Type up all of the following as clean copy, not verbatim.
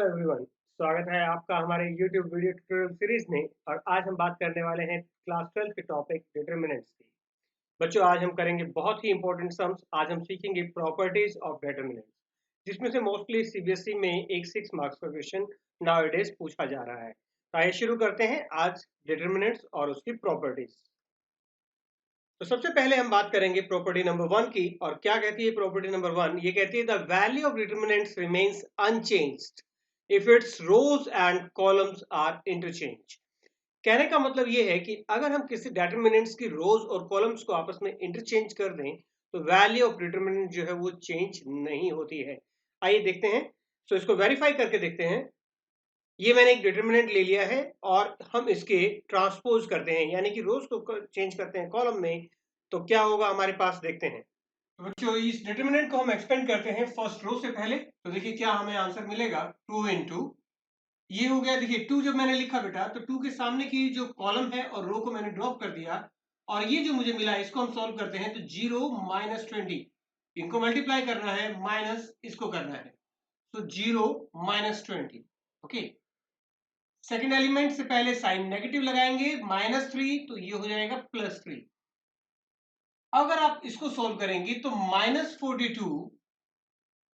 Everyone, स्वागत है आपका हमारे YouTube वीडियो ट्यूटोरियल सीरीज में। और आज हम बात करने वाले हैं क्लास 12 के टॉपिक डिटरमिनेंट्स की। बच्चों, आज हम करेंगे बहुत ही इंपॉर्टेंट सम्स। आज हम सीखेंगे प्रॉपर्टीज ऑफ डिटरमिनेंट्स, जिसमें से मोस्टली सीबीएसई में एक 6 मार्क्स का क्वेश्चन नाउअडेज पूछा जा रहा है। तो आइए शुरू करते हैं आज डिटरमिनेंट्स और उसकी प्रॉपर्टीज। तो सबसे पहले हम बात करेंगे प्रॉपर्टी नंबर 1 की। और क्या कहती है प्रॉपर्टी नंबर 1? ये कहती है the value of determinants remains unchanged if it's rows and columns are interchange. कहने का मतलब ये है कि अगर हम किसी डिटरमिनेंट्स की रोज और कॉलम्स को आपस में इंटरचेंज कर दें तो वैल्यू ऑफ डिटरमिनेंट जो है वो चेंज नहीं होती है। आइए देखते हैं। तो इसको वेरीफाई करके देखते हैं। ये मैंने एक डिटरमिनेंट ले लिया है और हम इसके ट्रांसपोज करते हैं, यानी कि रोज को चेंज करते हैं कॉलम में। तो क्या होगा हमारे पास, देखते हैं। तो बच्चों, इस डिटरमिनेंट को हम एक्सपेंड करते हैं फर्स्ट रो से पहले। तो देखिए क्या हमें आंसर मिलेगा, 2 इंटू ये हो गया। देखिए 2 जब मैंने लिखा बेटा, तो 2 के सामने की जो कॉलम है और रो को मैंने ड्रॉप कर दिया। और ये जो मुझे मिला इसको हम सॉल्व करते हैं। तो 0 माइनस 20, इनको मल्टीप्लाई करना है, माइनस इसको करना है। तो 0 माइनस 20। ओके, सेकेंड एलिमेंट से पहले साइन नेगेटिव लगाएंगे, -3, तो ये हो जाएगा +3। अगर आप इसको सोल्व करेंगे तो -42,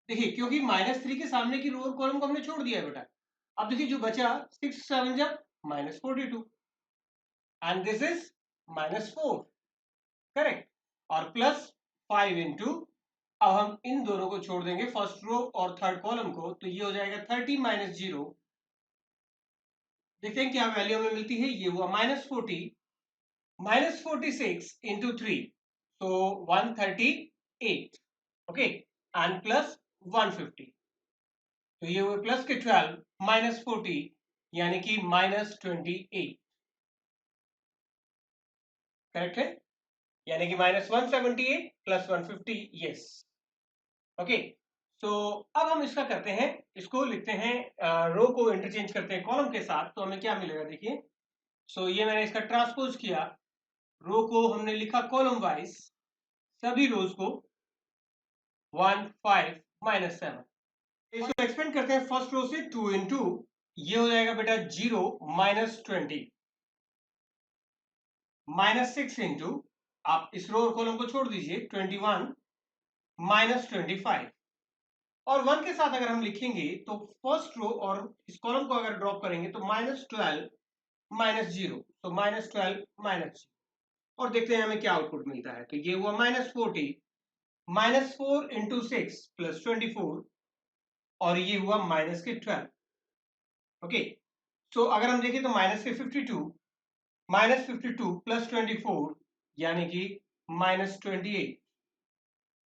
देखिए क्योंकि -3 के सामने की रो और कॉलम को हमने छोड़ दिया है बेटा। अब देखिए जो बचा 6 7 जब -42 एंड दिस इज -4, करेक्ट। और +5 इंटू, अब हम इन दोनों को छोड़ देंगे, फर्स्ट रो और थर्ड कॉलम को, तो ये हो जाएगा 30 - 0। देखते हैं क्या वैल्यू हमें मिलती है। ये हुआ -40, -46 into 3, so 138, okay, and plus 150, तो ये हुए प्लस के 12 -40, यानी कि -28, करेक्ट है। यानी कि -178 प्लस 150, यस, ओके। तो अब हम इसका करते हैं, इसको लिखते हैं, रो को इंटरचेंज करते हैं कॉलम के साथ। तो हमें क्या मिलेगा, देखिए। सो ये मैंने इसका ट्रांसपोज किया, रो को हमने लिखा कॉलम वाइज, सभी रोज को 1 5 -7। इसको एक्सपेंड करते हैं फर्स्ट रो से, 2 इंटू, ये हो जाएगा बेटा 0 -20, -6 इंटू, आप इस रो और कॉलम को छोड़ दीजिए, 21 -25। और 1 के साथ अगर हम लिखेंगे तो फर्स्ट रो और इस कॉलम को अगर ड्रॉप करेंगे तो -12 -0, तो -12 -0। और देखते हैं हमें क्या आउटपुट मिलता है। तो ये हुआ -40, -4 इंटू 6 प्लस 24, और ये हुआ -12, ओके। सो अगर हम देखें तो -52 प्लस 24, यानी कि -28,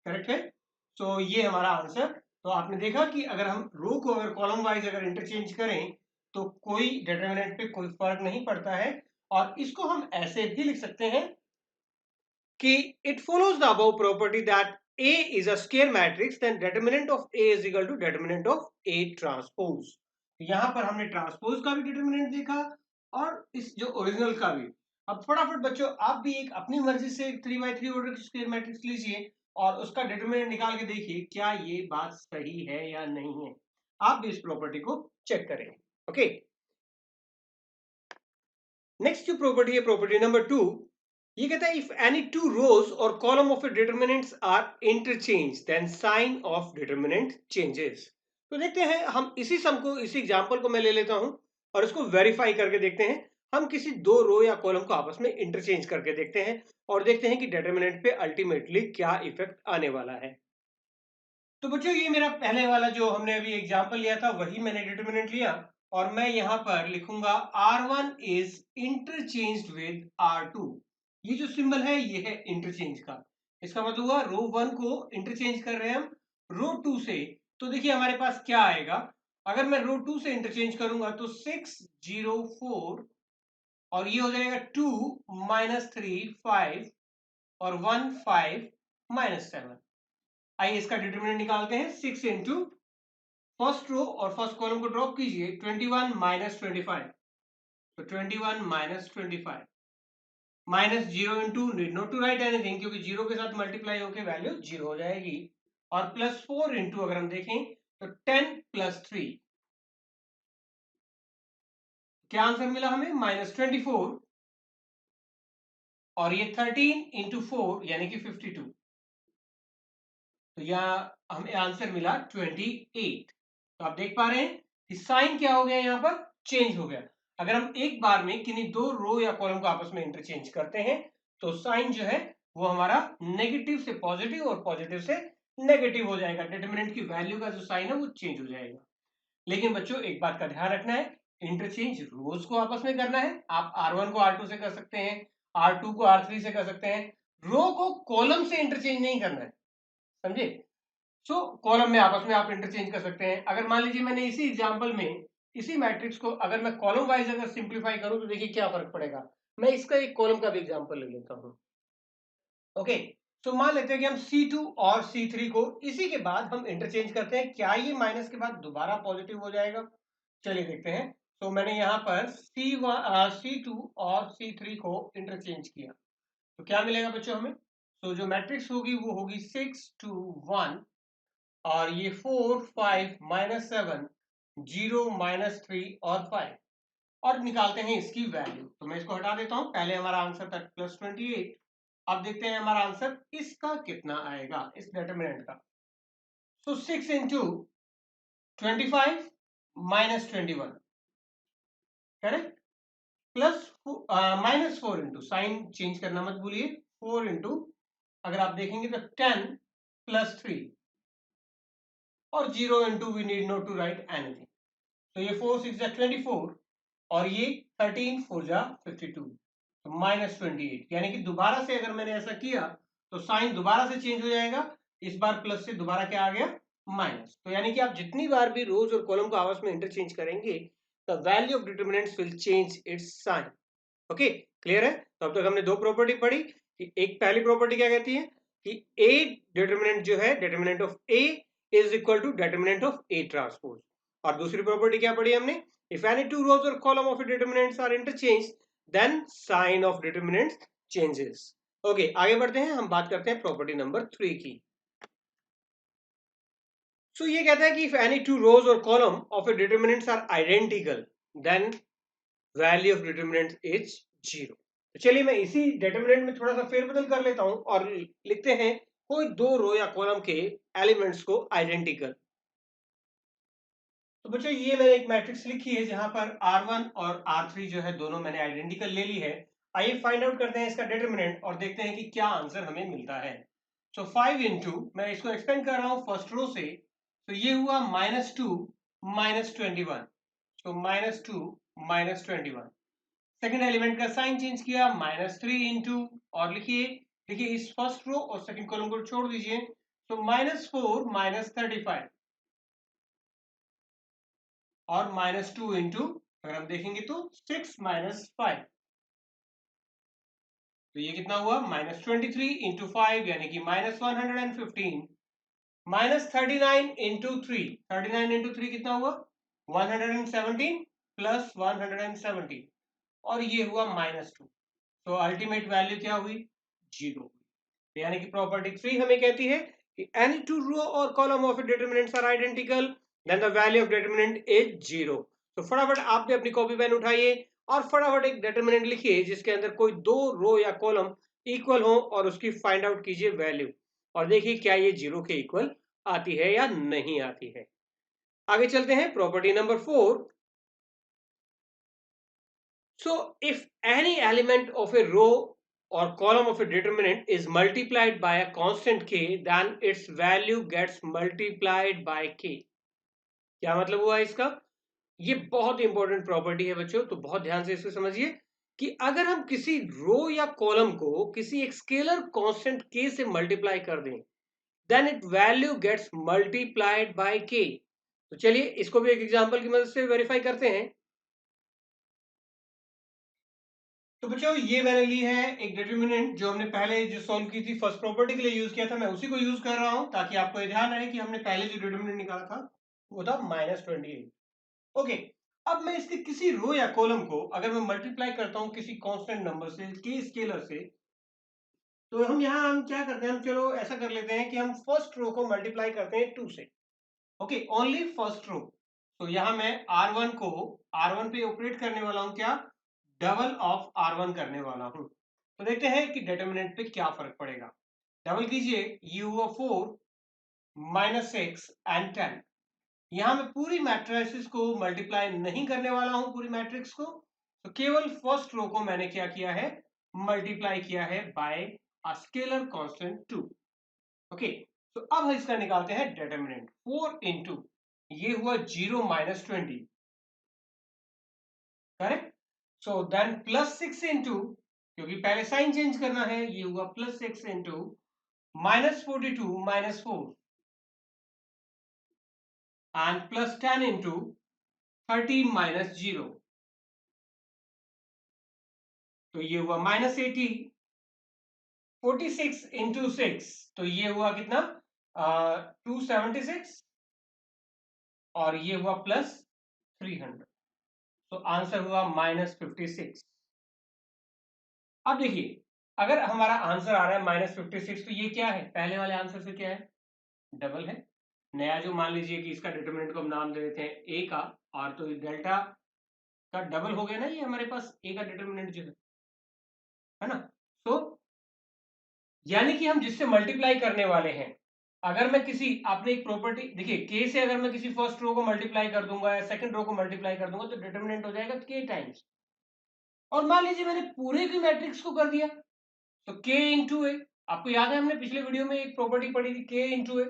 करेक्ट है। सो ये हमारा आंसर। तो आपने देखा कि अगर हम रो को अगर कॉलम वाइज अगर इंटरचेंज करें तो कोई डिटरमिनेंट पे कोई फर्क नहीं पड़ता है। और इसको हम ऐसे भी लिख सकते हैं कि it follows the above property that A is a square matrix, then determinant of A is equal to determinant of A transpose। यहां पर हमने ट्रांसपोज का भी डिटरमिनेंट देखा और इस जो ओरिजिनल का भी। अब फटाफट बच्चों आप भी एक अपनी मर्जी से 3x3 ऑर्डर की स्क्वायर मैट्रिक्स लीजिए और उसका डिटरमिनेंट निकाल के देखिए क्या ये बात सही है या नहीं है। आप भी इस प्रॉपर्टी को चेक करें, ओके। नेक्स्ट जो प्रॉपर्टी है, प्रॉपर्टी नंबर 2, ये कहता है इफ एनी टू रोज और column of a determinants are interchange then sign of determinant changes. तो देखते हैं हम इसी सम को, इसी एग्जांपल को मैं ले लेता हूं और इसको वेरीफाई करके देखते हैं। हम किसी दो रो या कॉलम को आपस में इंटरचेंज करके देखते हैं और देखते हैं कि डिटरमिनेंट पे अल्टीमेटली क्या इफेक्ट आने वाला है। तो बच्चों ये मेरा पहले वाला जो हमने अभी एग्जांपल लिया था वही मैंने डिटरमिनेंट लिया और मैं यहां पर लिखूंगा R1 is interchanged with R2। ये जो सिंबल है ये है इंटरचेंज का। इसका मतलब हुआ रो 1 को इंटरचेंज कर रहे हैं हम रो 2 से। तो देखिए हमारे पास क्या आएगा, अगर मैं रो 2 से इंटरचेंज करूंगा तो 604, और ये हो जाएगा 2 -3 5, और 1 5 -7। आइए इसका डिटरमिनेंट निकालते हैं। 6 इंटू फर्स्ट रो और फर्स्ट कॉलम को ड्रॉप कीजिए, 21 -25, तो 21 -25, -0 into, need not to write anything क्योंकि जीरो के साथ मल्टीप्लाई होकर वैल्यू 0 हो जाएगी। और +4 इंटू अगर हम देखें तो 10 + 3, क्या आंसर मिला हमें? -24 और ये 13 इंटू 4 यानी कि 52। तो यहाँ हमें आंसर मिला 28। तो आप देख पा रहे हैं कि साइन क्या हो गया, यहाँ पर चेंज हो गया। अगर हम एक बार में किन्हीं दो रो या कॉलम को आपस में इंटरचेंज करते हैं तो साइन जो है वो हमारा नेगेटिव से पॉजिटिव और पॉजिटिव से नेगेटिव हो जाएगा। डिटरमिनेंट की वैल्यू का जो साइन है वो चेंज हो जाएगा। लेकिन बच्चों एक बात का ध्यान रखना है, इंटरचेंज रोज को आपस में करना है। आप R1 को R2 से कर सकते हैं, R2 को R3 से कर सकते हैं, रो को कॉलम से इंटरचेंज नहीं करना है, समझे? सो कॉलम में आपस में आप इंटरचेंज कर सकते हैं। अगर मान लीजिए मैंने इसी एग्जांपल में इसी मैट्रिक्स को अगर मैं कॉलम वाइज अगर सिंप्लीफाई करूं तो देखिए क्या फर्क पड़ेगा। मैं इसका एक कॉलम का भी एग्जांपल ले लेता हूं। ओके, तो मान लेते हैं कि हम C2 और C3 को इसी के बाद हम इंटरचेंज करते हैं। क्या ये माइनस के बाद दोबारा पॉजिटिव हो जाएगा? चलिए देखते हैं। तो मैंने यहाँ पर C2 और C3 को इंटरचेंज किया तो क्या मिलेगा बच्चों हमें? तो जो मैट्रिक्स होगी वो होगी 6 2 1 और ये 4 5 -7 0 -3 और 5 और निकालते हैं इसकी वैल्यू। तो मैं इसको हटा देता हूं। पहले हमारा आंसर था +28। अब देखते हैं हमारा आंसर इसका कितना आएगा, इस डिटरमिनेंट का। So 6 into 25 -21, correct, plus -4 into, sign change करना मत भूलिए, 4 इंटू अगर आप देखेंगे तो 10 + 3 और 0 into we need not to write anything. तो ये 4 6 जा 24 और ये 13 4 जा 52, तो -28। यानी कि दोबारा से अगर मैंने ऐसा किया तो साइन दोबारा से चेंज हो जाएगा। इस बार प्लस से दोबारा क्या आ गया? माइनस। तो यानी कि आप जितनी बार भी रोज और कॉलम को आपस में इंटरचेंज करेंगे the value of determinants will change its sign. Okay, clear है? तो अब तक हमने दो प्रॉपर्टी पढ़ी कि एक पहली प्रॉपर्टी क्या कहती है कि ए डिटरमिनेंट जो है, determinant of A is equal to determinant of A transpose. और दूसरी प्रॉपर्टी क्या पढ़ी हमने? इफ एनी टू रोज और column of determinants are interchange then sign of determinants changes. Okay, आगे बढ़ते हैं, हम बात करते हैं प्रॉपर्टी नंबर 3 की। सो ये कहता है कि इफ एनी टू रोज और column of a determinants are identical then value of determinant is 0। तो चलिए मैं इसी डिटरमिनेंट में थोड़ा सा फेरबदल कर लेता हूं और लिखते हैं कोई दो रो या कॉलम के एलिमेंट्स को आइडेंटिकल। तो बच्चों ये मैंने एक मैट्रिक्स लिखी है जहां पर R1 और R3 जो है दोनों मैंने आइडेंटिकल ले ली है। आइए फाइंड आउट करते हैं इसका डिटरमिनेंट और देखते हैं कि क्या आंसर हमें मिलता है। सो 5 इंटू, मैं इसको एक्सपेंड कर रहा हूं फर्स्ट रो से, तो ये हुआ -2 -21, तो -2 -21। सेकेंड एलिमेंट का साइन चेंज किया, -3 इंटू, और लिखिए, देखिए इस फर्स्ट रो और सेकंड कॉलम को छोड़ दीजिए, तो -4 -35 और -2 इंटू, अगर हम देखेंगे तो 6 -5, तो ये कितना हुआ? -23 इंटू 5 यानी कि -115, -39 इंटू 3, 39 इंटू 3 कितना हुआ? 117 प्लस 117 और ये हुआ -2। तो अल्टीमेट वैल्यू क्या हुई? 0। यानी कि प्रॉपर्टी 3 हमें कहती है कि एनी टू रो और column of determinants are identical then the value of determinant is 0। तो फटाफट आप भी अपनी कॉपी पेन उठाइए और फटाफट एक डिटरमिनेंट लिखिए जिसके अंदर कोई दो रो या कॉलम इक्वल हो और उसकी फाइंड आउट कीजिए वैल्यू और देखिए क्या ये 0 के इक्वल आती है या नहीं आती है। आगे चलते हैं property number 4। So if any element of a row or column of a determinant is multiplied by a constant k, then its value gets multiplied by k। क्या मतलब हुआ इसका? ये बहुत इंपॉर्टेंट प्रॉपर्टी है बच्चों, तो बहुत ध्यान से इसको समझिए कि अगर हम किसी रो या कॉलम को किसी एक स्केलर कांस्टेंट k से मल्टीप्लाई कर दें then it value gets multiplied by k। तो चलिए इसको भी एक एग्जांपल की मदद से वेरीफाई करते हैं। तो बच्चों ये मैंने ली है एक डिटरमिनेंट जो हमने पहले जो सॉल्व की थी फर्स्ट प्रॉपर्टी के लिए यूज किया था, मैं उसी को यूज कर रहा हूं ताकि आपको ये ध्यान रहे कि हमने पहले जो डिटरमिनेंट निकाला था वो था -28। ओके, अब मैं इसके किसी रो या कॉलम को अगर मैं मल्टीप्लाई करता हूं किसी कांस्टेंट नंबर से, के स्केलर से, तो हम यहाँ हम क्या करते हैं, हम चलो ऐसा कर लेते हैं कि हम फर्स्ट रो को मल्टीप्लाई करते हैं 2 से। Okay, only first row. तो यहाँ मैं R1 को R1 पे ऑपरेट करने वाला हूं, क्या डबल ऑफ R1 करने वाला हूं। तो देखते हैं कि डिटरमिनेंट पे क्या फर्क पड़ेगा। डबल कीजिए, ये हुआ 4 माइनस 6 एंड 10। यहां मैं पूरी मैट्रिसेस को मल्टीप्लाई नहीं करने वाला हूं, पूरी मैट्रिक्स को, तो केवल फर्स्ट रो को मैंने क्या किया है, मल्टीप्लाई किया है by a scalar constant 2। Okay, तो अब इसका निकालते हैं डिटरमिनेंट। 4 इंटू ये हुआ 0 minus 20, correct. So then plus 6 into, क्योंकि पहले साइन चेंज करना है, ये हुआ plus 6 into minus 42 minus 4 and plus 10 into 13 minus 0, तो ये हुआ माइनस 80। 46 इंटू 6, तो ये हुआ कितना, 276, और ये हुआ प्लस 300, तो आंसर हुआ माइनस 56। अब देखिए, अगर हमारा आंसर आ रहा है माइनस 56, तो ये क्या है, पहले वाले आंसर से क्या है, डबल है। नया जो मान लीजिए कि इसका डिटरमिनेंट को हम नाम दे देते हैं ए का, और तो डेल्टा का डबल हो गया ना, ये हमारे पास ए का डिटरमिनेंट जो है ना। तो यानी कि हम जिससे मल्टीप्लाई करने वाले हैं, अगर मैं किसी, आपने एक प्रॉपर्टी देखिए, के से अगर मैं किसी फर्स्ट रो को मल्टीप्लाई कर दूंगा या सेकंड रो को मल्टीप्लाई कर दूंगा, तो डिटरमिनेंट हो जाएगा के टाइम्स। और मान लीजिए मैंने पूरे की मैट्रिक्स को कर दिया, तो के इंटू ए। आपको याद है हमने पिछले वीडियो में एक प्रॉपर्टी पढ़ी थी, के इंटू ए।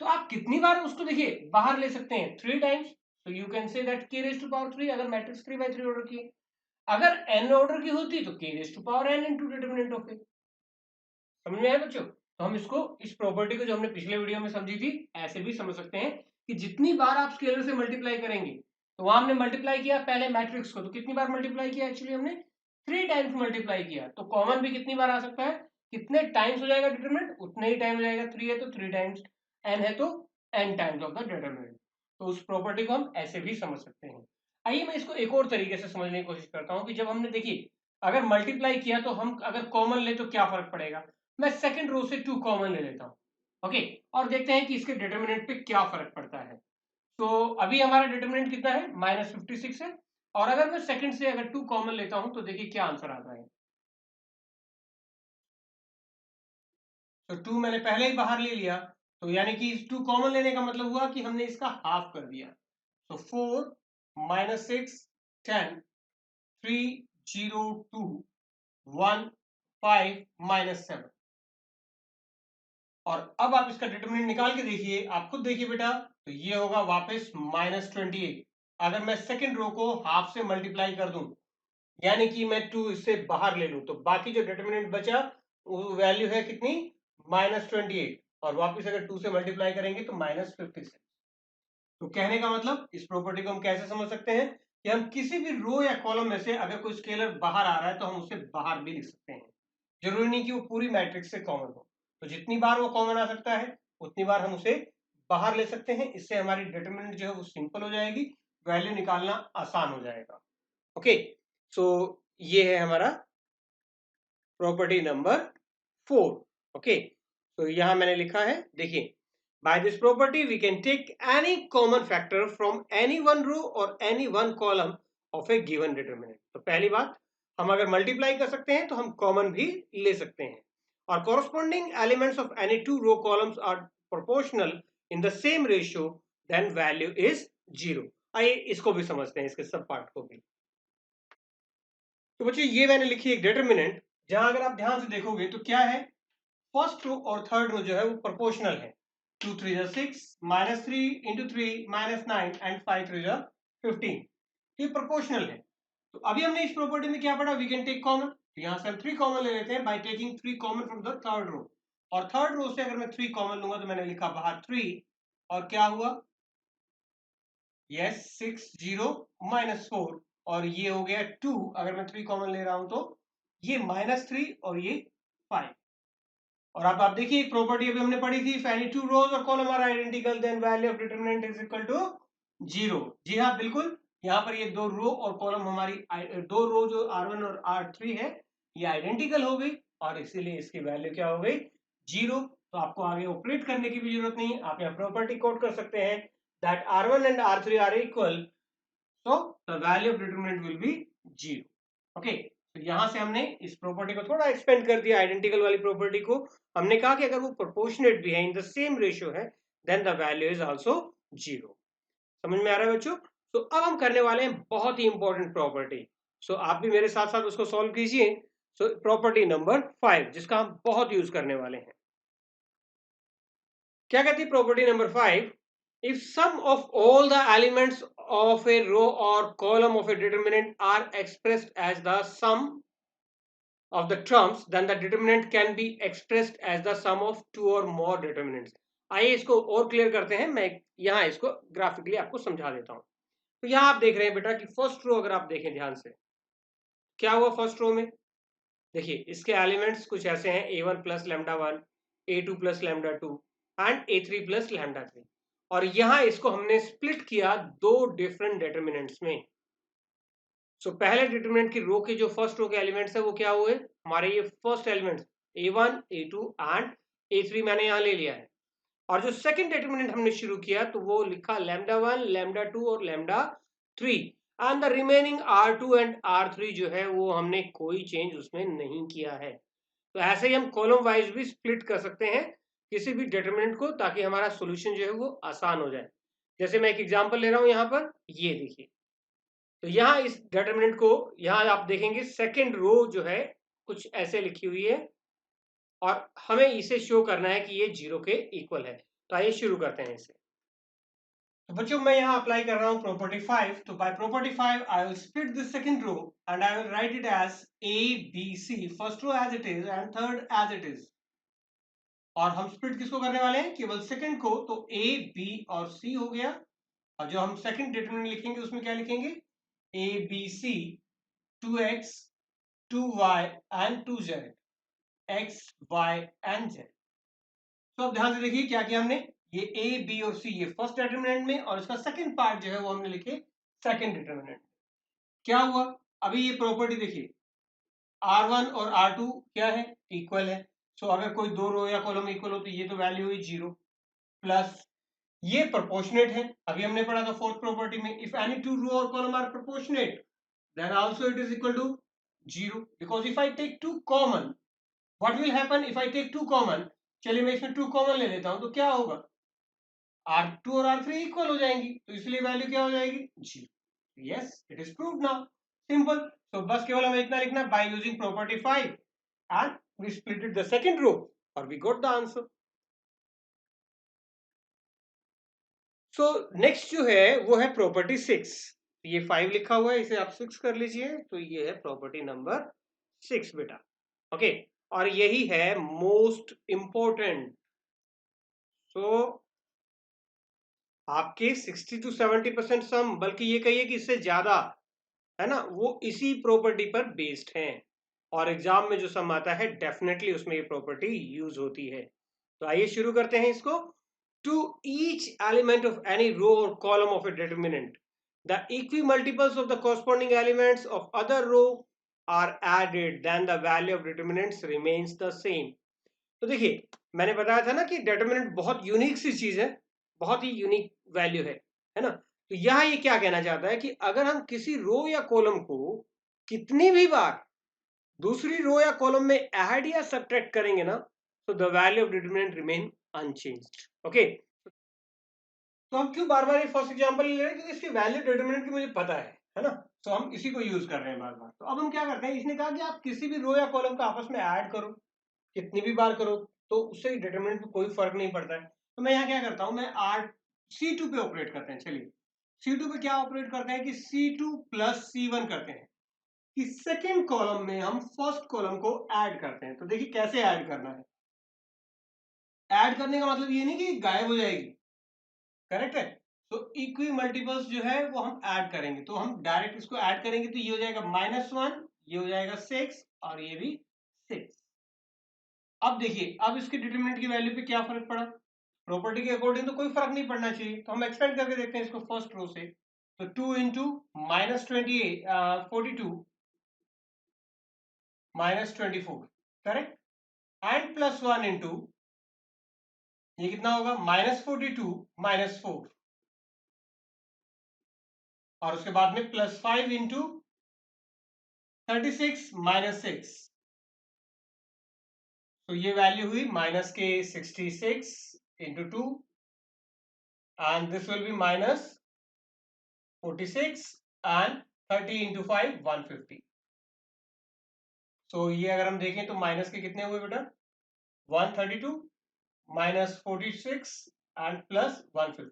तो आप कितनी बार उसको देखिए बाहर ले सकते हैं, 3 टाइम्स। तो यू कैन से दैट के रेज टू पावर 3, अगर मैट्रिक्स 3 by 3 ऑर्डर की है। अगर एन ऑर्डर की होती तो K raise to power N into determinant of A. समझ में आया बच्चों। तो हम इसको, इस प्रॉपर्टी को जो हमने पिछले वीडियो में समझी थी, ऐसे भी समझ सकते हैं कि जितनी बार आप स्केलर से मल्टीप्लाई करेंगे, तो वहां हमने मल्टीप्लाई किया पहले मैट्रिक्स को, तो कितनी बार मल्टीप्लाई किया, एक्चुअली हमने 3 टाइम्स मल्टीप्लाई किया। तो कॉमन भी कितनी बार आ सकता है, कितने टाइम्स हो जाएगा डिटरमिनेंट, उतने ही टाइम हो जाएगा। 3 है तो 3 टाइम्स, एन है तो n times of the determinant. तो उस प्रॉपर्टी को हम ऐसे भी समझ सकते हैं। आइए मैं इसको एक और तरीके से समझने की कोशिश करता हूं कि जब हमने देखिए, अगर मल्टीप्लाई किया तो हम अगर कॉमन ले तो क्या फर्क पड़ेगा। मैं सेकंड रो से 2 कॉमन ले लेता हूं, ओके, और देखते हैं कि इसके डिटरमिनेंट पे क्या फर्क पड़ता है। तो अभी हमारा डिटरमिनेंट कितना है, माइनस 56 है। और अगर मैं सेकंड से अगर 2 कॉमन लेता हूं, तो देखिए क्या आंसर आता है। तो 2 मैंने पहले ही बाहर ले लिया, तो यानी कि 2 कॉमन लेने का मतलब हुआ कि हमने इसका हाफ कर दिया। तो 4 माइनस 6 10 3 0 2 1 5 माइनस 7। और अब आप इसका डिटरमिनेंट निकाल के देखिए, आप खुद देखिए बेटा, तो ये होगा वापस माइनस 28। अगर मैं सेकंड रो को हाफ से मल्टीप्लाई कर दूं, यानी कि मैं 2 इससे बाहर ले लूं, तो बाकी जो डिटरमिनेंट बचा वो वैल्यू है कितनी, माइनस 28। और वापस अगर 2 से मल्टीप्लाई करेंगे तो माइनस 56। तो कहने का मतलब, इस प्रॉपर्टी को हम कैसे समझ सकते हैं कि हम किसी भी रो या कॉलम में से अगर कोई स्केलर बाहर आ रहा है तो हम उसे बाहर भी लिख सकते हैं। जरूरी नहीं कि वो पूरी मैट्रिक्स से कॉमन हो। तो जितनी बार वो कॉमन आ सकता है, उतनी बार हम उसे बाहर ले सकते हैं। इससे हमारी डिटरमिनेंट जो है वो सिंपल हो जाएगी, वैल्यू निकालना आसान हो जाएगा। ओके, सो ये है हमारा प्रॉपर्टी नंबर 4। ओके, तो यहां मैंने लिखा है, देखिए, by this property we can take any common factor from any one row or any one column of a given determinant। तो पहली बात, हम अगर मल्टीप्लाई कर सकते हैं तो हम कॉमन भी ले सकते हैं। और corresponding elements of any two row columns are proportional in the same ratio, then value is 0। आइए इसको भी समझते हैं, इसके सब पार्ट को भी। तो बच्चों, ये मैंने लिखी एक डिटरमिनेंट, जहां अगर आप ध्यान से देखोगे तो क्या है, फर्स्ट रो और थर्ड रो जो है वो प्रोपोर्शनल है। 2 3 6 माइनस 3 इंटू 3 माइनस 9 एंड 5 3 15। ये प्रोपोर्शनल है। तो अभी हमने इस प्रॉपर्टी में क्या पढ़ा, वी कैन टेक कॉमन। तो यहां से हम 3 कॉमन ले लेते हैं by taking 3 common from the third row. और थर्ड रो से अगर मैं 3 कॉमन लूंगा, तो मैंने लिखा बाहर 3, और क्या हुआ, यस 6 0 माइनस 4, और ये हो गया 2। अगर मैं 3 कॉमन ले रहा हूं तो ये माइनस 3 और ये 5। और अब आप देखिए, एक प्रॉपर्टी अभी हमने पढ़ी थी, एनी टू रोज और column are identical then value of determinant is equal to 0। जी हाँ, बिल्कुल। यहाँ पर ये दो रो और कॉलम हमारी, दो रो जो R1 और R3 है, ये आइडेंटिकल हो गई, और इसीलिए इसकी वैल्यू क्या हो गई, 0। तो आपको आगे ऑपरेट करने की भी जरूरत नहीं है, आप यहाँ प्रॉपर्टी कोड कर सकते हैं that R1 and R3 are equal so the value of determinant will be 0. Okay, तो यहां से हमने इस प्रॉपर्टी को थोड़ा एक्सपेंड कर दिया, आइडेंटिकल वाली प्रॉपर्टी को। हमने कहा कि अगर वो प्रोपोर्शनेट भी है, इन द सेम रेशियो है, then the value is also 0। समझ में आ रहा है बच्चों? तो अब हम करने वाले हैं बहुत ही इंपॉर्टेंट प्रॉपर्टी। सो आप भी मेरे साथ साथ उसको सॉल्व कीजिए। सो प्रॉपर्टी नंबर 5, जिसका हम बहुत यूज करने वाले हैं। क्या कहती है property number 5? If sum of all the elements of a row or column of a determinant are expressed as the sum of the terms, then the determinant can be expressed as the sum of two or more determinants. आइए इसको और clear करते हैं, मैं यहाँ इसको graphically आपको समझा देता हूँ। तो यहाँ आप देख रहे हैं बेटा कि फर्स्ट रो अगर आप देखें ध्यान से, क्या हुआ फर्स्ट रो में? देखिए इसके एलिमेंट्स कुछ ऐसे हैं, a1 plus lambda 1, a2 plus lambda 2 and a3 plus lambda 3। और यहाँ इसको हमने स्प्लिट किया दो डिफरेंट डिटर्मिनेंट्स में। सो पहले डिटरमिनेंट की रो के जो फर्स्ट रो के एलिमेंट्स है वो क्या हुए हमारे? ये first elements a1 a2 and a3 मैंने यहाँ ले लिया है। और जो सेकंड डिटरमिनेंट हमने शुरू किया तो वो लिखा लैम्डा 1 लैम्डा 2 और lambda 3, and the remaining r2 and r3 जो है वो हमने कोई चेंज उसमें नहीं किया है। तो ऐसे ही हम कॉलम वाइज भी स्प्लिट कर सकते हैं किसी भी डिटरमिनेंट को, ताकि हमारा सोल्यूशन जो है वो आसान हो जाए। जैसे मैं एक एग्जांपल ले रहा हूं यहाँ पर, ये देखिए। तो यहाँ इस डिटरमिनेंट को, यहाँ आप देखेंगे सेकंड रो जो है कुछ ऐसे लिखी हुई है, और हमें इसे शो करना है कि ये 0 के इक्वल है। तो आइए शुरू करते हैं इसे। तो बच्चों मैं यहाँ अप्लाई कर रहा हूँ प्रॉपर्टी 5। तो by property 5 I will split this second row and I will write it as A B C, first row as it is and third as it is. और हम स्प्लिट किसको करने वाले हैं? केवल सेकंड को। तो ए बी और सी हो गया। और जो हम सेकंड डिटरमिनेंट लिखेंगे उसमें क्या लिखेंगे? A B C 2x 2y and 2z, x y and z। तो अब ध्यान से देखिए क्या किया हमने, ये a b और c ये फर्स्ट डिटरमिनेंट में, और इसका सेकंड पार्ट जो है वो हमने लिखे सेकंड डिटरमिनेंट। क्या हुआ? अभी ये प्रॉपर्टी देखिए, r1 और r2 क्या है? इक्वल है। सो अगर कोई दो रो या कॉलम इक्वल हो तो ये तो वैल्यू हुई 0। प्लस ये प्रोपोर्शनेट है, अभी हमने पढ़ा था फोर्थ प्रॉपर्टी में, इफ एनी टू रो और column are proportionate then also it is equal to 0, because if I take two common, what will happen if I take two common? चलिए मैं इसमें 2 कॉमन ले लेता हूं, तो क्या होगा? R2 और R3 इक्वल हो जाएंगी, तो इसलिए वैल्यू क्या हो जाएगी? 0। Yes, it is proved now. Simple. तो बस केवल हमें इतना लिखना, by using property 5 and we splitted the second row और we got the answer. So next जो है वो है प्रॉपर्टी 6। ये 5 लिखा हुआ है, इसे आप 6 कर लीजिए। तो ये है प्रॉपर्टी नंबर 6 बेटा। ओके, और यही है मोस्ट इंपॉर्टेंट। सो आपके 60 टू 70% सम, बल्कि ये कहिए कि इससे ज्यादा, है ना, वो इसी प्रॉपर्टी पर बेस्ड हैं। और एग्जाम में जो सम आता है डेफिनेटली उसमें ये प्रॉपर्टी यूज होती है। तो आइए शुरू करते हैं इसको। To each element of any row और column of A determinant, the equi multiples of the corresponding elements of other row are added, then the value of determinants remains the same. तो देखिए मैंने बताया था ना कि डिटरमिनेंट बहुत unique सी चीज है, बहुत ही यूनिक वैल्यू है ना। तो यहाँ ये क्या कहना चाहता है कि अगर हम किसी रो या कॉलम को कितनी भी बार दूसरी रो या कॉलम में ऐड या सब्ट्रैक्ट करेंगे ना, तो the value of determinant remain unchanged. Okay, तो हम क्यों बार बार ये फर्स्ट एग्जांपल ले रहे हैं? क्योंकि इसकी वैल्यू डिटरमिनेंट की मुझे पता है ना। तो हम इसी को यूज कर रहे हैं बार बार। तो अब हम क्या करते हैं, इसने कहा कि आप किसी भी रो या कॉलम का आपस में ऐड करो, कितनी भी बार करो, तो उससे डिटरमिनेंट पे कोई फर्क नहीं पड़ता है। तो मैं यहाँ क्या करता हूँ, मैं आर C2 पे ऑपरेट करते हैं। चलिए C2 पे क्या ऑपरेट करते हैं कि C2 प्लस C1 करते हैं कि सेकेंड कॉलम में हम फर्स्ट कॉलम को ऐड करते हैं। तो देखिए कैसे ऐड करना है। ऐड करने का मतलब ये नहीं कि गायब हो जाएगी, करेक्ट है। तो इक्वी मल्टीपल्स जो है वो हम ऐड करेंगे, तो हम डायरेक्ट इसको ऐड करेंगे, तो ये हो जाएगा -1, ये हो जाएगा 6 और ये भी 6। अब देखिए अब इसके डिटरमिनेंट की वैल्यू पे क्या फर्क पड़ा? प्रॉपर्टी के अकॉर्डिंग तो कोई फर्क नहीं पड़ना चाहिए। तो हम एक्सपेंड करके देखते हैं इसको फर्स्ट रो से। तो 2 इंटू -42 -24, करेक्ट, एंड +1 इंटू ये कितना होगा? -42 -4। और उसके बाद में +5 इंटू 36 माइनस 6, तो ये वैल्यू हुई माइनस के 66 into 2 and this will be minus 46 and 30 into 5 150। सो ये अगर हम देखें तो माइनस के कितने हुए बेटा 132 माइनस 46 एंड प्लस 150।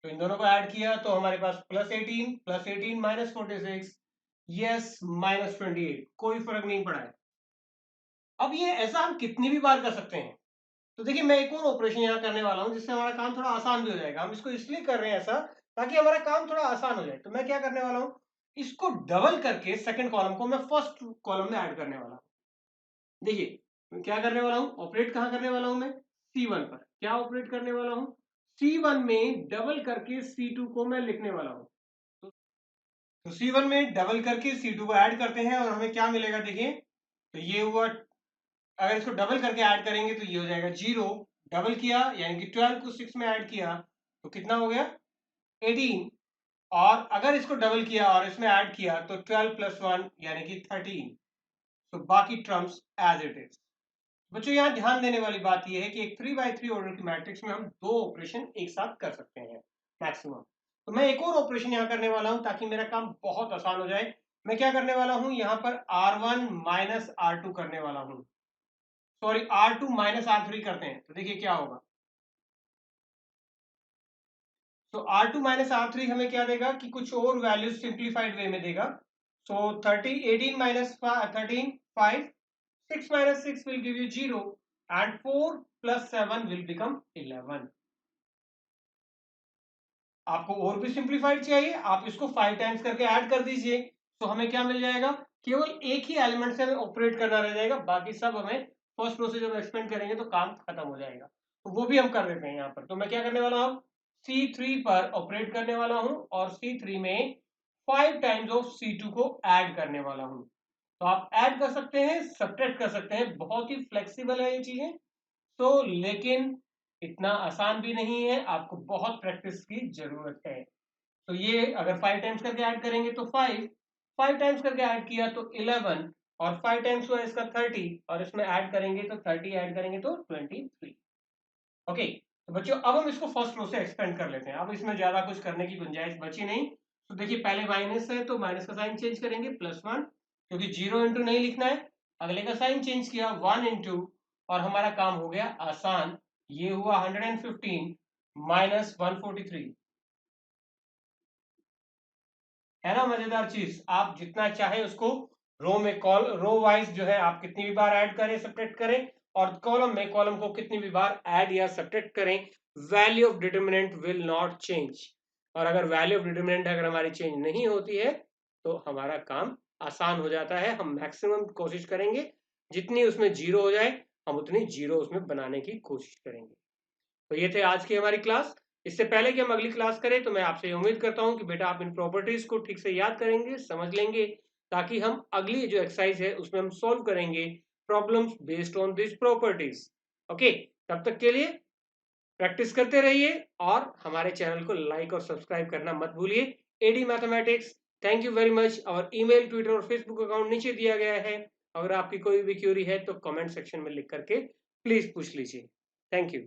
तो इन दोनों को ऐड किया तो हमारे पास +18 माइनस 46, यस माइनस 28, कोई फर्क नहीं पड़ा है। अब ये ऐसा हम कितनी भी बार कर सकते हैं। तो देखिए मैं एक और ऑपरेशन यहाँ करने वाला हूँ जिससे हमारा काम थोड़ा आसान भी हो जाएगा। हम इसको इसलिए कर रहे हैं ऐसा ताकि हमारा काम थोड़ा आसान हो जाए। तो मैं क्या करने वाला हूँ, इसको डबल करके सेकंड कॉलम को मैं फर्स्ट कॉलम में ऐड करने वाला हूँ। देखिए मैं क्या करने वाला हूँ, ऑपरेट कहाँ करने वाला हूँ मैं C1 पर। क्या ऑपरेट करने वाला हूँ, C1 में डबल करके C2 को मैं लिखने वाला हूँ। तो C1 में डबल करके C2 को ऐड करते हैं और हमें क्या मिलेगा देखिए, तो ये हुआ, अगर इसको डबल करके ऐड करेंगे तो ये हो जाएगा 0, डबल किया यानी कि 12 को 6 में ऐड किया तो कितना हो गया 18, और अगर इसको डबल किया और इसमें ऐड किया तो 12 + 1 यानी कि 13। तो बाकी टर्म्स एज इट इज। बच्चों यहाँ ध्यान देने वाली बात यह है कि एक 3x3 ऑर्डर की मैट्रिक्स में हम दो ऑपरेशन एक साथ कर सकते हैं मैक्सिमम। तो मैं एक और ऑपरेशन यहाँ करने वाला हूँ ताकि मेरा काम बहुत आसान हो जाए। मैं क्या करने वाला हूँ, यहाँ पर R1 माइनस R2 करने वाला हूँ, सॉरी R2 माइनस R3 करते हैं। तो देखिए क्या होगा, तो R2 माइनस R3 हमें क्या देगा कि कुछ और वैल्यू सिंप्लीफाइड वे में देगा। सो 18 minus 13 5, 6 minus 6 will give you 0 and 4 plus 7 will become 11। आपको और भी सिंप्लीफाइड चाहिए, आप इसको 5 टाइम्स करके ऐड कर दीजिए, तो हमें क्या मिल जाएगा, केवल एक ही एलिमेंट से हमें ऑपरेट करना रह जाएगा, बाकी सब हमें फर्स्ट प्रोसेस जब एक्सपेंड करेंगे तो काम खत्म हो जाएगा। तो वो भी हम कर देते हैं यहाँ पर। तो मैं क्या करने वाला हूँ, C3 पर ऑपरेट करने वाला हूँ और C3 में 5 टाइम्स ऑफ C2 को ऐड करने वाला हूँ। तो आप ऐड कर सकते हैं, सब्ट्रैक्ट कर सकते हैं, बहुत ही फ्लेक्सिबल है ये चीजें। तो लेकिन इतना आसान भी नहीं है, आपको बहुत प्रैक्टिस की जरूरत है। तो ये अगर 5 टाइम्स करके ऐड करेंगे तो 5 टाइम्स करके ऐड किया तो 11, और 5 टाइम्स हुआ इसका 30, और इसमें ऐड करेंगे तो 30 ऐड करेंगे तो 23। ओके, तो बच्चों अब हम इसको फर्स्ट रो से एक्सपेंड कर लेते हैं। अब इसमें ज्यादा कुछ करने की गुंजाइश बची नहीं। तो देखिए पहले माइनस है तो माइनस का साइन चेंज करेंगे, +1, क्योंकि 0 इंटू नहीं लिखना है। अगले का साइन चेंज किया 1 इंटू, और हमारा काम हो गया आसान। ये हुआ 115 माइनस 143, है ना मजेदार चीज। आप जितना चाहे उसको रो में रो वाइज जो है आप कितनी भी बार ऐड करें सब्ट्रैक्ट करें, और कॉलम में कॉलम को कितनी भी बार ऐड या सब्ट्रैक्ट करें, value of determinant will not change. और अगर वैल्यू ऑफ डिटरमिनेंट अगर हमारी चेंज नहीं होती है तो हमारा काम आसान हो जाता है। हम मैक्सिमम कोशिश करेंगे जितनी उसमें जीरो हो जाए हम उतनी जीरो उसमें बनाने की कोशिश करेंगे। तो ये थे आज की हमारी क्लास। इससे पहले कि हम अगली क्लास करें तो मैं आपसे उम्मीद करता हूं कि बेटा आप इन प्रॉपर्टीज को ठीक से याद करेंगे, समझ लेंगे, ताकि हम अगली जो एक्सरसाइज है उसमें हम सॉल्व करेंगे problems based on this properties. Okay, तब तक के लिए प्रैक्टिस करते रहिए और हमारे चैनल को लाइक और सब्सक्राइब करना मत भूलिए। AD mathematics, thank you very much. और ईमेल, ट्विटर और फेसबुक अकाउंट नीचे दिया गया है। अगर आपकी कोई भी क्यूरी है तो कमेंट सेक्शन में लिख करके प्लीज पूछ लीजिए। Thank you.